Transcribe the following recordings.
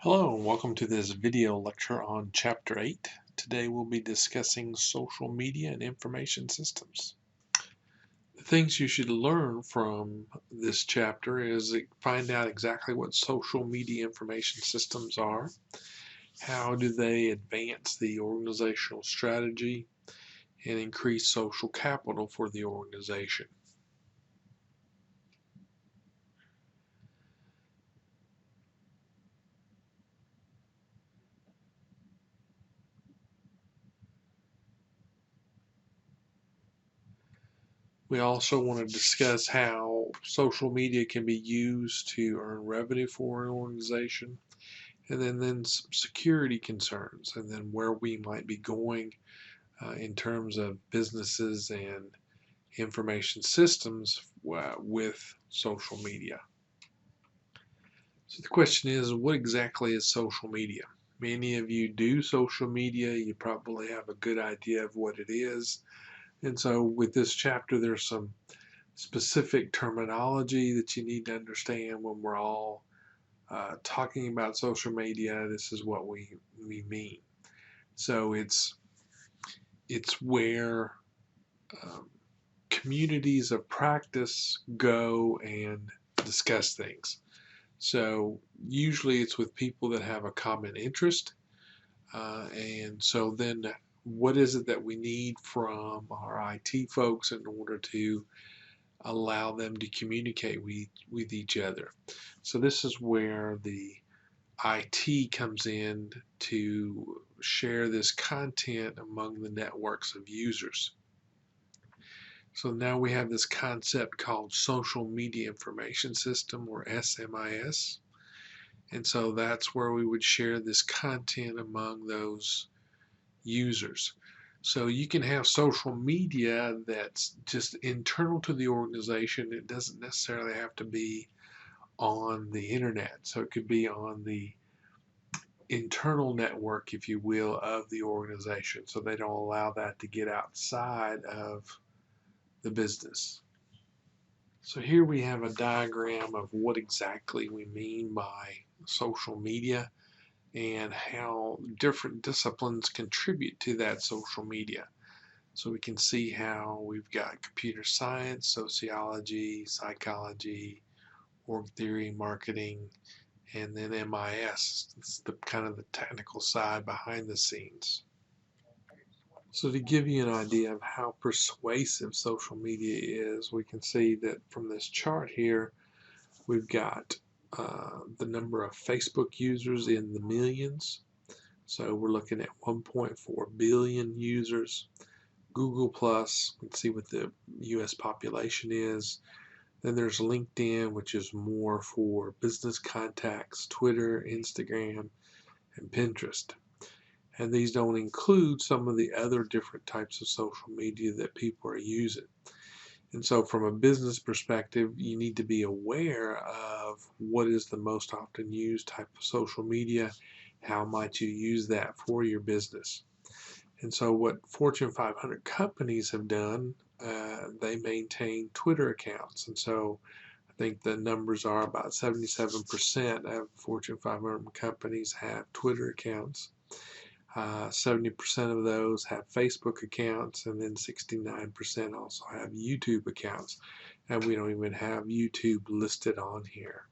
Hello and welcome to this video lecture on Chapter 8. Today we'll be discussing social media and information systems. The things you should learn from this chapter is find out exactly what social media information systems are, how do they advance the organizational strategy and increase social capital for the organization. We also want to discuss how social media can be used to earn revenue for an organization, and then some security concerns, and then where we might be going in terms of businesses and information systems with social media. So the question is, what exactly is social media? Many of you do social media. You probably have a good idea of what it is. And so with this chapter, there's some specific terminology that you need to understand when we're all talking about social media. This is what we mean. So it's where communities of practice go and discuss things. So usually it's with people that have a common interest, and so then what is it that we need from our IT folks in order to allow them to communicate with each other? So this is where the IT comes in to share this content among the networks of users. So now we have this concept called Social Media Information System, or SMIS. And so that's where we would share this content among those users. So you can have social media that's just internal to the organization. It doesn't necessarily have to be on the internet. So it could be on the internal network, if you will, of the organization. So they don't allow that to get outside of the business. So here we have a diagram of what exactly we mean by social media and how different disciplines contribute to that social media. So we can see how we've got computer science, sociology, psychology, org theory, marketing, and then MIS. It's the kind of the technical side behind the scenes. So to give you an idea of how persuasive social media is, we can see that from this chart here, we've got the number of Facebook users in the millions. So we're looking at 1.4 billion users. Google Plus, we can see what the US population is. Then there's LinkedIn, which is more for business contacts, Twitter, Instagram, and Pinterest. And these don't include some of the other different types of social media that people are using. And so from a business perspective, you need to be aware of what is the most often used type of social media. How might you use that for your business? And so what Fortune 500 companies have done, they maintain Twitter accounts. And so I think the numbers are about 77% of Fortune 500 companies have Twitter accounts. 70% of those have Facebook accounts, and then 69% also have YouTube accounts. And we don't even have YouTube listed on here.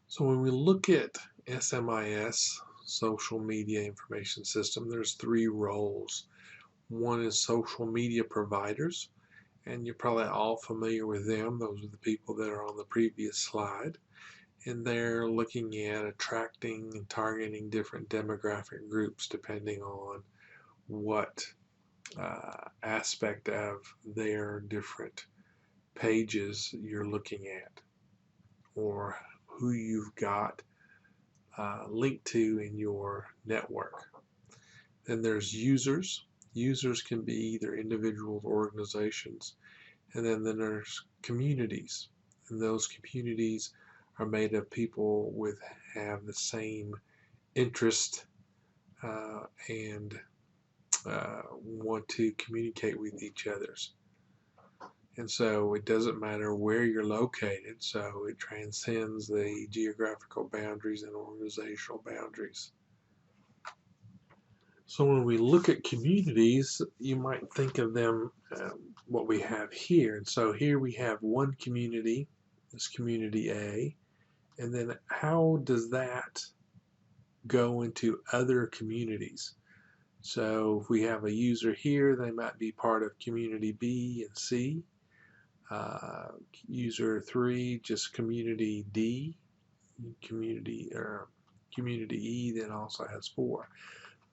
So when we look at SMIS, Social Media Information System, there's three roles. One is social media providers, and you're probably all familiar with them. Those are the people that are on the previous slide. And they're looking at attracting and targeting different demographic groups depending on what aspect of their different pages you're looking at, or who you've got linked to in your network. Then there's users. Users can be either individuals or organizations. And then there's communities. And those communities are made of people have the same interest and want to communicate with each other. And so it doesn't matter where you're located, so it transcends the geographical boundaries and organizational boundaries. So when we look at communities, you might think of them what we have here. And so here we have one community, this community A, and then how does that go into other communities? So if we have a user here, they might be part of community B and C. User 3, just community D. Community E then also has 4.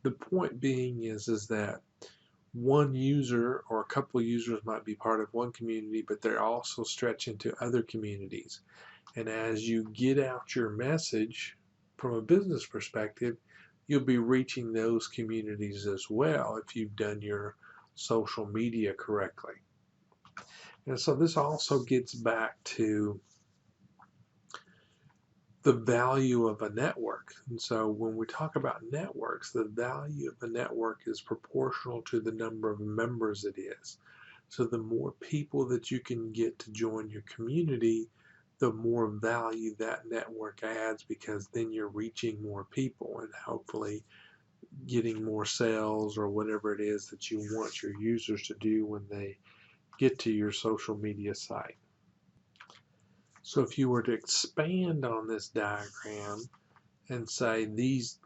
The point being is that one user or a couple of users might be part of one community, but they're also stretch into other communities. And as you get out your message from a business perspective, you'll be reaching those communities as well if you've done your social media correctly. And so this also gets back to the value of a network. And so when we talk about networks, the value of a network is proportional to the number of members it is. So the more people that you can get to join your community, the more value that network adds, because then you're reaching more people and hopefully getting more sales or whatever it is that you want your users to do when they get to your social media site. So if you were to expand on this diagram and say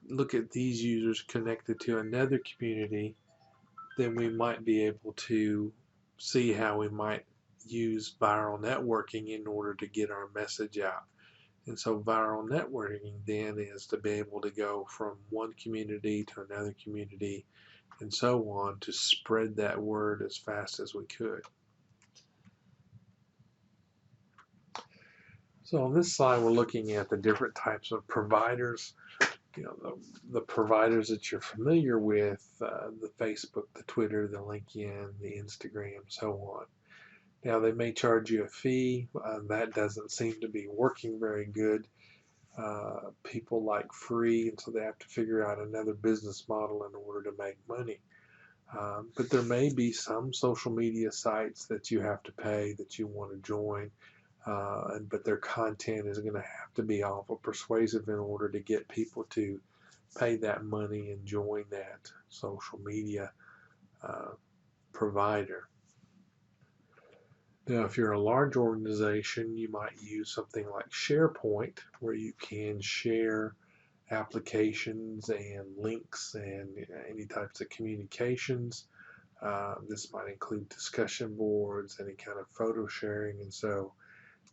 look at these users connected to another community, then we might be able to see how we might use viral networking in order to get our message out. And so viral networking then is to be able to go from one community to another community and so on to spread that word as fast as we could. So on this slide, we're looking at the different types of providers. You know, the providers that you're familiar with, the Facebook, the Twitter, the LinkedIn, the Instagram, so on. Now they may charge you a fee. That doesn't seem to be working very good. People like free, and so they have to figure out another business model in order to make money. But there may be some social media sites that you have to pay that you want to join. But their content is going to have to be awful persuasive in order to get people to pay that money and join that social media provider. Now, if you're a large organization, you might use something like SharePoint, where you can share applications and links and any types of communications. This might include discussion boards, any kind of photo sharing, and so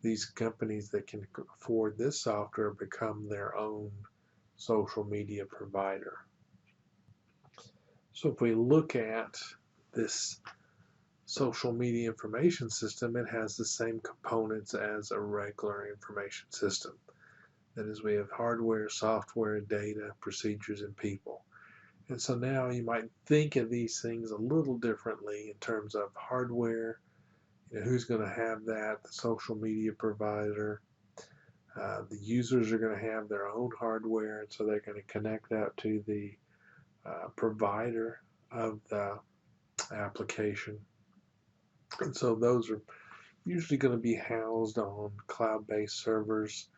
these companies that can afford this software become their own social media provider. So if we look at this social media information system, it has the same components as a regular information system. That is, we have hardware, software, data, procedures, and people. And so now you might think of these things a little differently in terms of hardware. Who's going to have that? The social media provider. The users are going to have their own hardware, and so they're going to connect out to the provider of the application. And so those are usually going to be housed on cloud-based servers,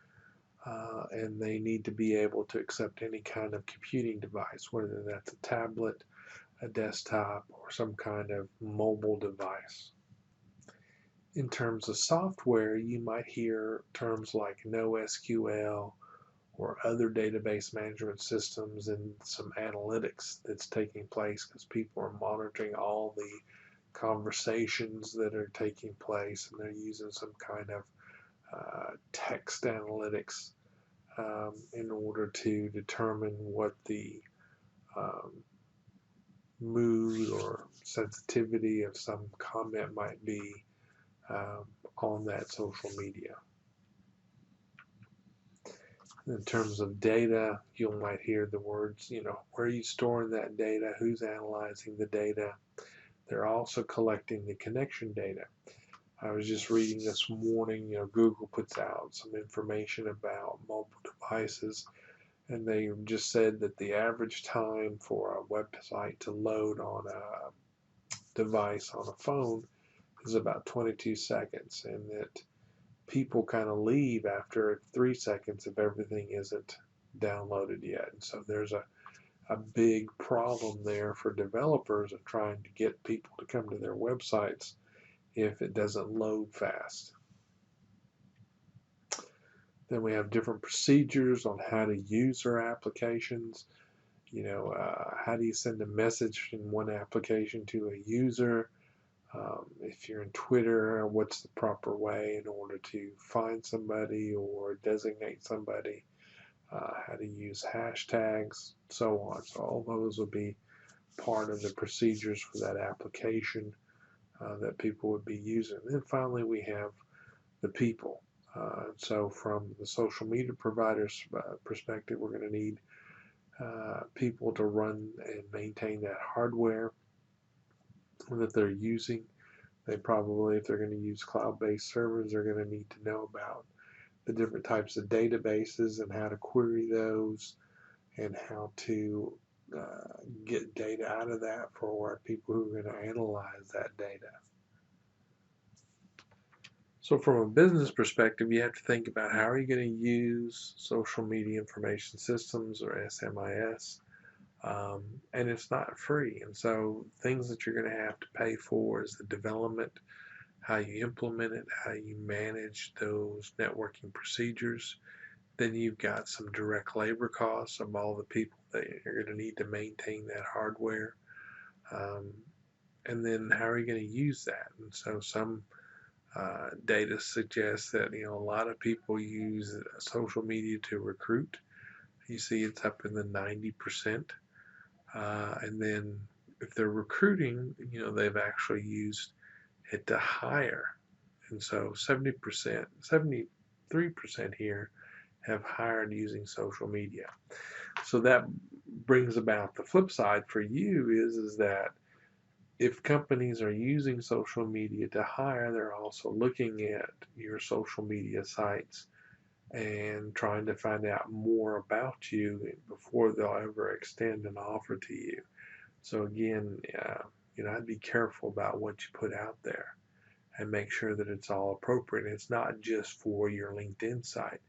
and they need to be able to accept any kind of computing device, whether that's a tablet, a desktop, or some kind of mobile device. In terms of software, you might hear terms like NoSQL or other database management systems and some analytics that's taking place because people are monitoring all the conversations that are taking place, and they're using some kind of text analytics in order to determine what the mood or sensitivity of some comment might be on that social media. In terms of data, you might hear the words, where are you storing that data, who's analyzing the data. They're also collecting the connection data. I was just reading this morning, Google puts out some information about mobile devices, and they just said that the average time for a website to load on a device on a phone is about 22 seconds, and that people kind of leave after 3 seconds if everything isn't downloaded yet. And so there's a big problem there for developers of trying to get people to come to their websites if it doesn't load fast. Then we have different procedures on how to use our applications. How do you send a message from one application to a user? If you're in Twitter, what's the proper way in order to find somebody or designate somebody? How to use hashtags, so on. So all those will be part of the procedures for that application that people would be using. And then finally, we have the people. So from the social media providers perspective, we're going to need people to run and maintain that hardware that they're using. They probably, if they're going to use cloud-based servers, they're going to need to know about the different types of databases and how to query those and how to get data out of that for people who are going to analyze that data. So from a business perspective, you have to think about how are you going to use social media information systems, or SMIS, and it's not free. And so things that you're going to have to pay for is the development, how you implement it, how you manage those networking procedures. Then you've got some direct labor costs of all the people that you're going to need to maintain that hardware. And then how are you going to use that? And so some data suggests that a lot of people use social media to recruit. You see it's up in the 90%. And then if they're recruiting, they've actually used it to hire. And so 70%, 73% here have hired using social media. So that brings about the flip side for you is that if companies are using social media to hire, they're also looking at your social media sites and trying to find out more about you before they'll ever extend an offer to you. So again, I'd be careful about what you put out there and make sure that it's all appropriate. It's not just for your LinkedIn site.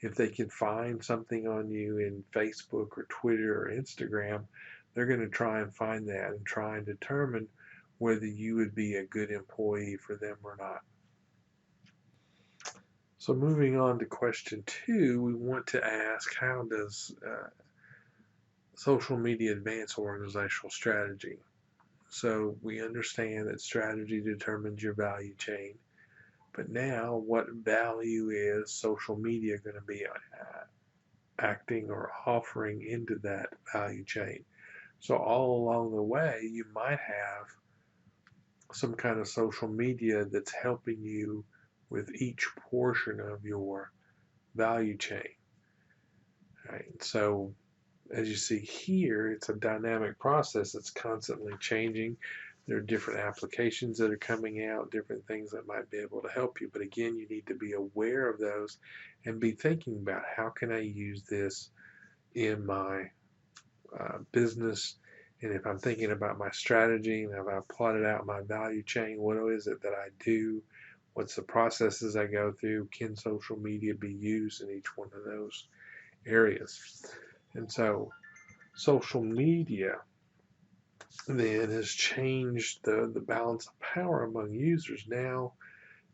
If they can find something on you in Facebook or Twitter or Instagram, they're going to try and find that and try and determine whether you would be a good employee for them or not. So moving on to question 2, we want to ask, how does social media advance organizational strategy? So we understand that strategy determines your value chain, but now what value is social media going to be acting or offering into that value chain? So all along the way, you might have some kind of social media that's helping you with each portion of your value chain. Right? So as you see here, it's a dynamic process that's constantly changing. There are different applications that are coming out, different things that might be able to help you. But again, you need to be aware of those and be thinking about how can I use this in my business. And if I'm thinking about my strategy and if I plotted out my value chain, what is it that I do? What's the processes I go through? Can social media be used in each one of those areas? And so social media then has changed the balance of power among users. Now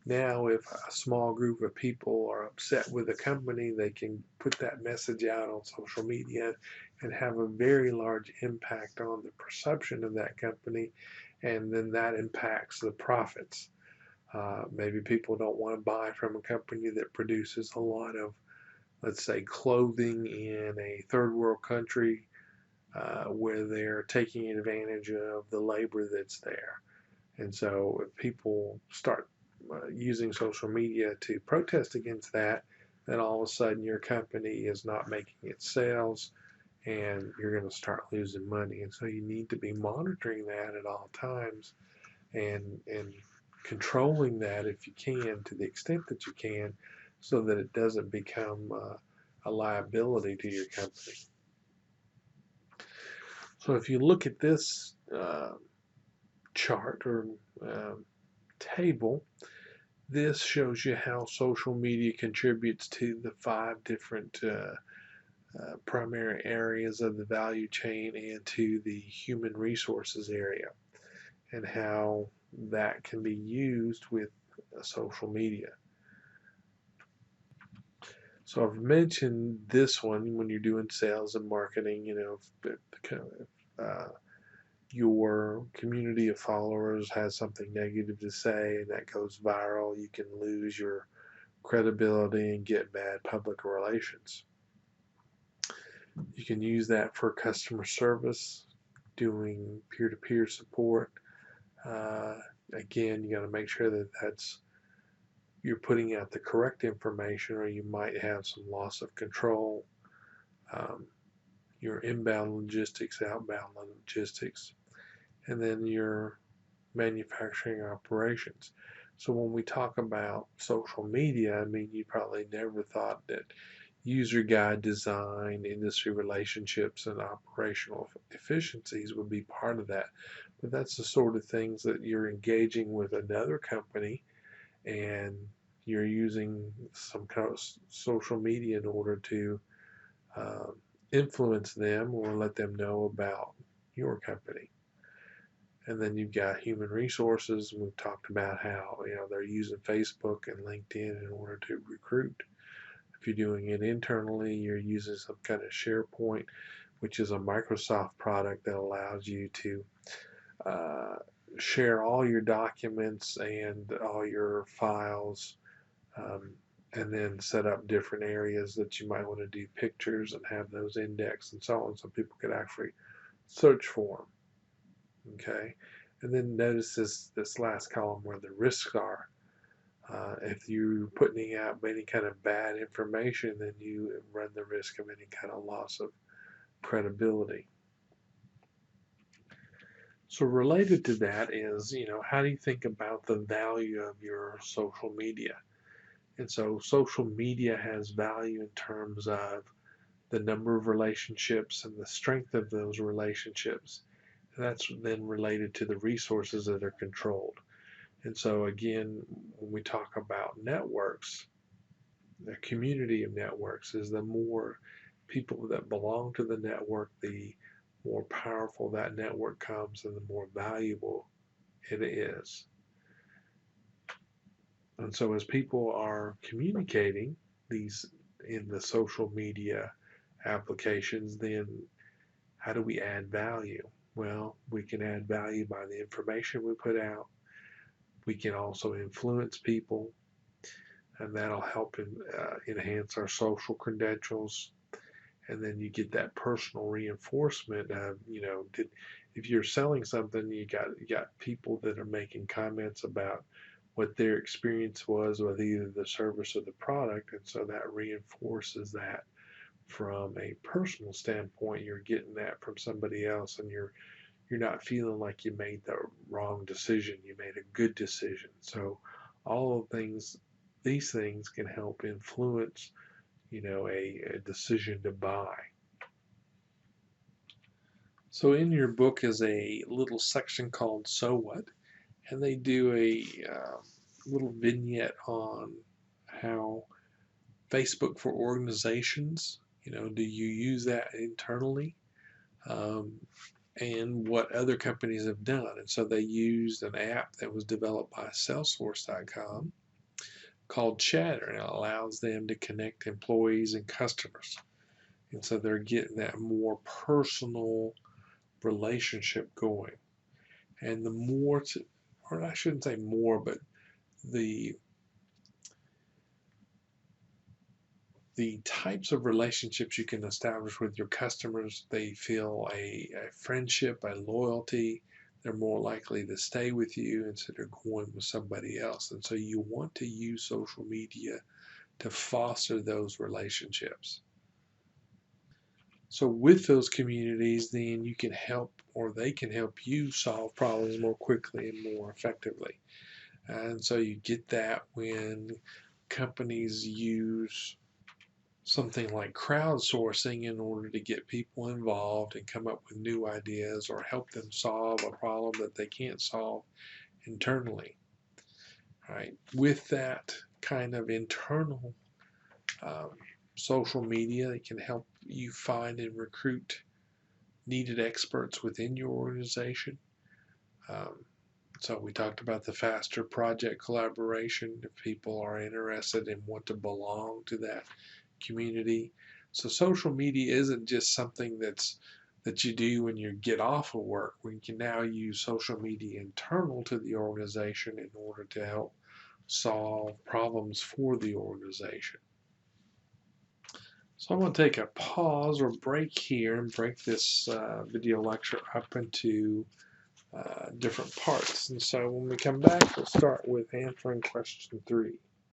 if a small group of people are upset with a company, they can put that message out on social media and have a very large impact on the perception of that company, and then that impacts the profits. Maybe people don't want to buy from a company that produces a lot of, let's say, clothing in a third world country where they're taking advantage of the labor that's there. And so if people start using social media to protest against that, then all of a sudden your company is not making its sales and you're going to start losing money. And so you need to be monitoring that at all times and controlling that if you can, to the extent that you can, so that it doesn't become a liability to your company. So if you look at this chart or table, this shows you how social media contributes to the 5 different primary areas of the value chain and to the human resources area, and how that can be used with social media. So I've mentioned this one when you're doing sales and marketing, your community of followers has something negative to say and that goes viral, you can lose your credibility and get bad public relations. You can use that for customer service, doing peer-to-peer support. Again, you got to make sure that you're putting out the correct information, or you might have some loss of control. Your inbound logistics, outbound logistics, and then your manufacturing operations. So when we talk about social media, I mean, you probably never thought that user guide design, industry relationships, and operational efficiencies would be part of that. But that's the sort of things that you're engaging with another company, and you're using some kind of social media in order to influence them or let them know about your company. And then you've got human resources. We've talked about how they're using Facebook and LinkedIn in order to recruit. If you're doing it internally, you're using some kind of SharePoint, which is a Microsoft product that allows you to share all your documents and all your files, and then set up different areas that you might want to do pictures and have those indexed and so on, so people could actually search for them. Okay, and then notice this last column where the risks are. If you're putting out any kind of bad information, then you run the risk of any kind of loss of credibility. So related to that is, how do you think about the value of your social media? And so social media has value in terms of the number of relationships and the strength of those relationships. And that's then related to the resources that are controlled. And so again, when we talk about networks, the community of networks is the more people that belong to the network, the more powerful that network comes and the more valuable it is. And so as people are communicating these in the social media applications, then how do we add value? Well, we can add value by the information we put out. We can also influence people, and that'll help enhance our social credentials. And then you get that personal reinforcement of, if you're selling something, you got people that are making comments about what their experience was with either the service or the product, and so that reinforces that from a personal standpoint. You're getting that from somebody else, and you're not feeling like you made the wrong decision. You made a good decision. So all of these things can help influence, a decision to buy. So in your book is a little section called So What? And they do a little vignette on how Facebook for organizations, do you use that internally? And what other companies have done. And so they used an app that was developed by Salesforce.com called Chatter, and it allows them to connect employees and customers. And so they're getting that more personal relationship going. And the more, or I shouldn't say more, but the types of relationships you can establish with your customers, they feel a friendship, a loyalty. They're more likely to stay with you instead of going with somebody else. And so you want to use social media to foster those relationships. So with those communities, then you can help, or they can help you solve problems more quickly and more effectively. And so you get that when companies use something like crowdsourcing in order to get people involved and come up with new ideas or help them solve a problem that they can't solve internally. right? With that kind of internal um, social media, it can help you find and recruit needed experts within your organization. Um, so we talked about the faster project collaboration if people are interested and want to belong to that community. So social media isn't just something that you do when you get off of work. We can now use social media internal to the organization in order to help solve problems for the organization. So I'm going to take a pause or break here and break this video lecture up into different parts. And so when we come back, we'll start with answering question 3.